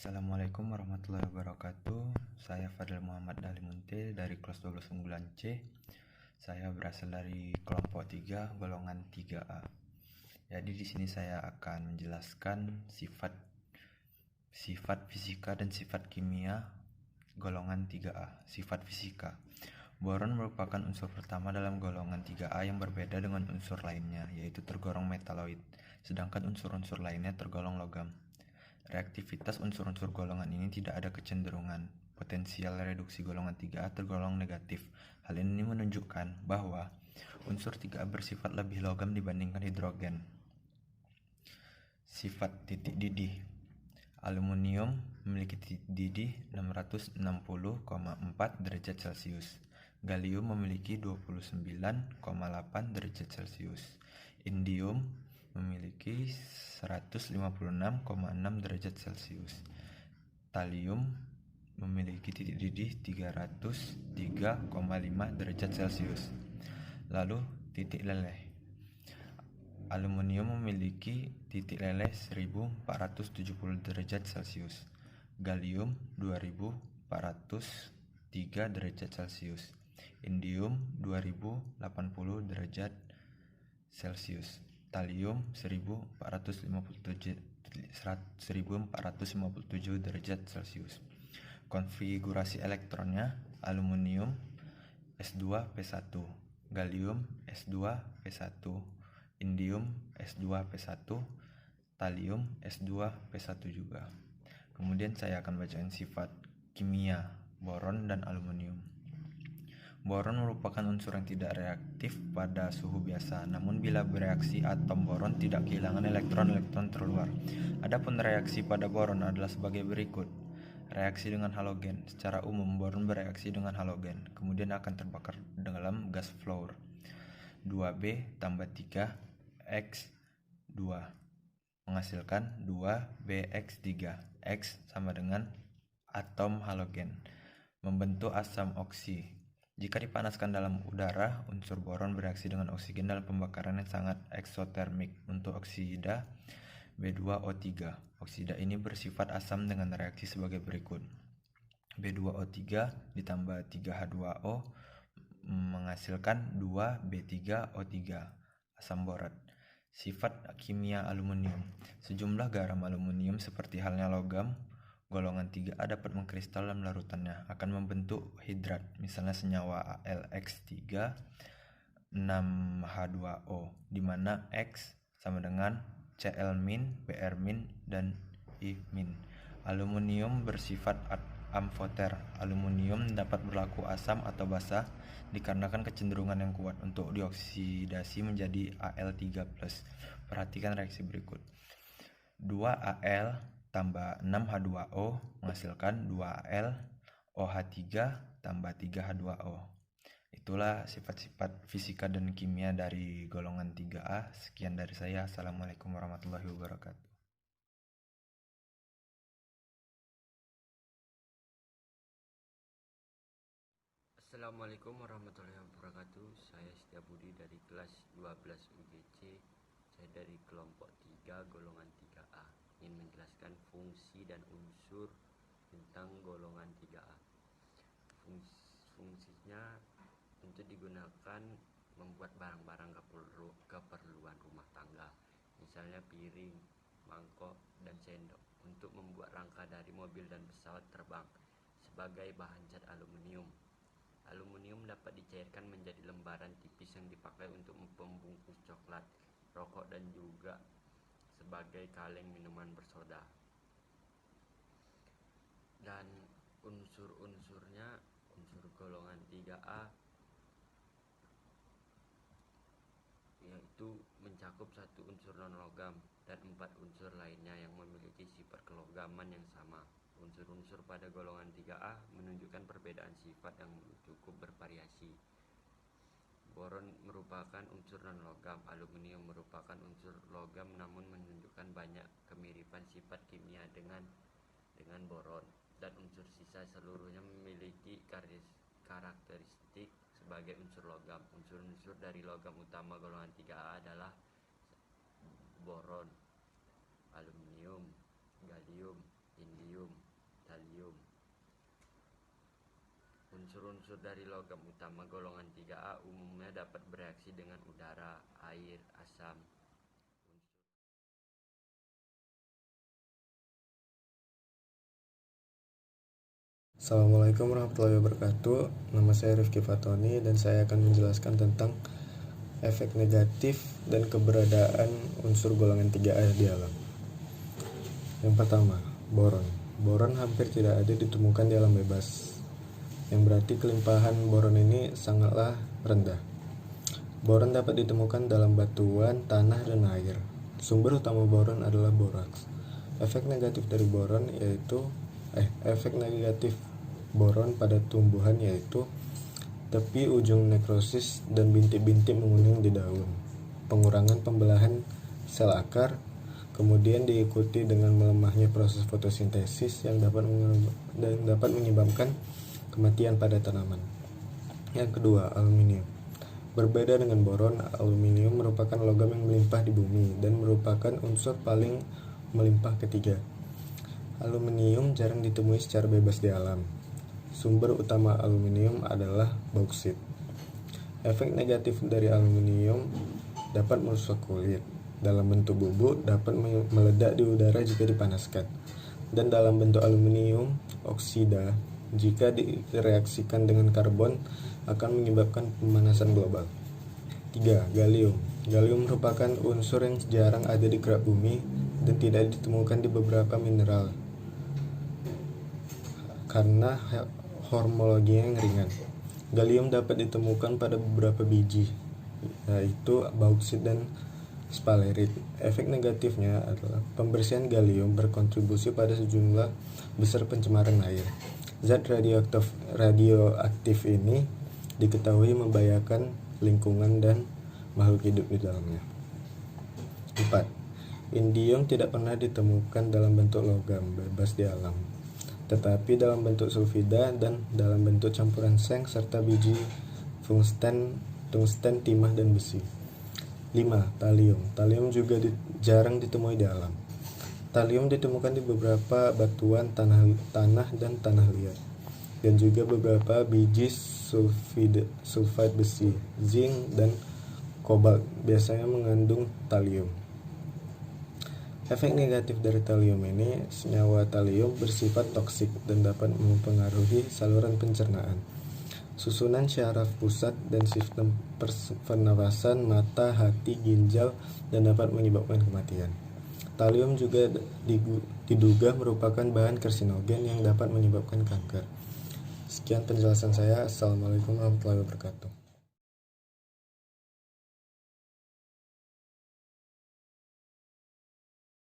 Assalamualaikum warahmatullahi wabarakatuh. Saya Fadil Muhammad Dalimunte dari kelas 12 C. Saya berasal dari kelompok 3 golongan 3A. Jadi di sini saya akan menjelaskan sifat fisika dan sifat kimia golongan 3A. Sifat fisika. Boron merupakan unsur pertama dalam golongan 3A yang berbeda dengan unsur lainnya, yaitu tergolong metaloid, sedangkan unsur-unsur lainnya tergolong logam. Reaktivitas unsur-unsur golongan ini tidak ada kecenderungan. Potensial reduksi golongan 3A tergolong negatif. Hal ini menunjukkan bahwa unsur 3A bersifat lebih logam dibandingkan hidrogen. Sifat titik didih. Aluminium memiliki titik didih 660,4 derajat Celcius. Gallium memiliki 29,8 derajat Celcius. Indium memiliki 156,6 derajat Celcius. Thallium memiliki titik didih 303,5 derajat Celcius. Lalu titik leleh. Aluminium memiliki titik leleh 1470 derajat Celcius. Gallium 2403 derajat Celcius. Indium 2080 derajat Celcius. Thallium 1457 derajat Celcius. Konfigurasi elektronnya: aluminium S2P1, gallium S2P1, indium S2P1, thallium S2P1 juga. Kemudian saya akan bacain sifat kimia boron dan aluminium. Boron merupakan unsur yang tidak reaktif pada suhu biasa, namun bila bereaksi atom boron tidak kehilangan elektron-elektron terluar. Adapun reaksi pada boron adalah sebagai berikut. Reaksi dengan halogen. Secara umum boron bereaksi dengan halogen, kemudian akan terbakar dalam gas fluor. 2B tambah 3X2 menghasilkan 2BX3. X sama dengan atom halogen, membentuk asam oksi. Jika dipanaskan dalam udara, unsur boron bereaksi dengan oksigen dalam pembakaran yang sangat eksotermik untuk oksida B2O3. Oksida ini bersifat asam dengan reaksi sebagai berikut. B2O3 ditambah 3H2O menghasilkan 2B3O3, asam borat. Sifat kimia aluminium. Sejumlah garam aluminium seperti halnya logam golongan 3A dapat mengkristal dalam larutannya, akan membentuk hidrat, misalnya senyawa AlX3 6H2O, di mana X sama dengan Cl-, Br-, dan I-. Aluminium bersifat amfoter. Aluminium dapat berlaku asam atau basa dikarenakan kecenderungan yang kuat untuk dioksidasi menjadi Al3+. Perhatikan reaksi berikut. 2Al tambah 6H2O menghasilkan 2Al OH3 tambah 3H2O. Itulah sifat-sifat fisika dan kimia dari golongan 3A. Sekian dari saya. Assalamualaikum warahmatullahi wabarakatuh. Assalamualaikum warahmatullahi wabarakatuh. Saya Setia Budi dari kelas 12 UGC. Saya dari kelompok 3 golongan 3A. Ingin menjelaskan fungsi dan unsur tentang golongan 3A. Fungsinya untuk digunakan membuat barang-barang keperluan rumah tangga, misalnya piring, mangkok, dan sendok. Untuk membuat rangka dari mobil dan pesawat terbang sebagai bahan cat aluminium. Aluminium dapat dicairkan menjadi lembaran tipis yang dipakai untuk membungkus coklat, rokok, dan juga sebagai kaleng minuman bersoda. Dan unsur-unsurnya, unsur golongan 3A yaitu mencakup 1 unsur non-logam dan 4 unsur lainnya yang memiliki sifat kelogaman yang sama. Unsur-unsur pada golongan 3A menunjukkan perbedaan sifat yang cukup bervariasi. Boron merupakan unsur non-logam, aluminium merupakan unsur logam namun menunjukkan banyak kemiripan sifat kimia dengan boron, dan unsur sisa seluruhnya memiliki karakteristik sebagai unsur logam. Unsur-unsur dari logam utama golongan 3A adalah boron, aluminium, gallium, indium, talium. Unsur-unsur dari logam utama golongan 3A umumnya dapat bereaksi dengan udara, air, asam. Assalamualaikum warahmatullahi wabarakatuh. Nama saya Rifki Fatoni dan saya akan menjelaskan tentang efek negatif dan keberadaan unsur golongan 3A di alam. Yang pertama, boron. Boron hampir tidak ada ditemukan di alam bebas, yang berarti kelimpahan boron ini sangatlah rendah. Boron dapat ditemukan dalam batuan, tanah, dan air. Sumber utama boron adalah boraks. Efek negatif dari boron pada tumbuhan yaitu tepi ujung nekrosis dan bintik-bintik menguning di daun, pengurangan pembelahan sel akar, kemudian diikuti dengan melemahnya proses fotosintesis yang dapat menyebabkan kematian pada tanaman. Yang kedua, aluminium. Berbeda dengan boron, aluminium merupakan logam yang melimpah di bumi dan merupakan unsur paling melimpah ketiga. Aluminium jarang ditemui secara bebas di alam. Sumber utama aluminium adalah bauksit. Efek negatif dari aluminium dapat merusak kulit. Dalam bentuk bubuk dapat meledak di udara jika dipanaskan. Dan dalam bentuk aluminium oksida jika direaksikan dengan karbon akan menyebabkan pemanasan global. 3. Gallium. Gallium merupakan unsur yang jarang ada di kerak bumi dan tidak ditemukan di beberapa mineral karena hormologinya yang ringan. Gallium dapat ditemukan pada beberapa biji, yaitu bauksit dan sphalerite. Efek negatifnya adalah pembersihan gallium berkontribusi pada sejumlah besar pencemaran air. Zat radioaktif ini diketahui membahayakan lingkungan dan makhluk hidup di dalamnya. 4. Indium tidak pernah ditemukan dalam bentuk logam bebas di alam, tetapi dalam bentuk sulfida dan dalam bentuk campuran seng serta biji tungsten, timah, dan besi. 5. Talium. Talium juga jarang ditemui di alam. Talium ditemukan di beberapa batuan tanah dan tanah liat, dan juga beberapa biji sulfide besi, zinc, dan kobalt biasanya mengandung talium. Efek negatif dari talium ini, senyawa talium bersifat toksik dan dapat mempengaruhi saluran pencernaan, susunan syaraf pusat, dan sistem pernafasan, mata, hati, ginjal, dan dapat menyebabkan kematian. Talium juga diduga merupakan bahan karsinogen yang dapat menyebabkan kanker. Sekian penjelasan saya. Assalamualaikum warahmatullahi wabarakatuh.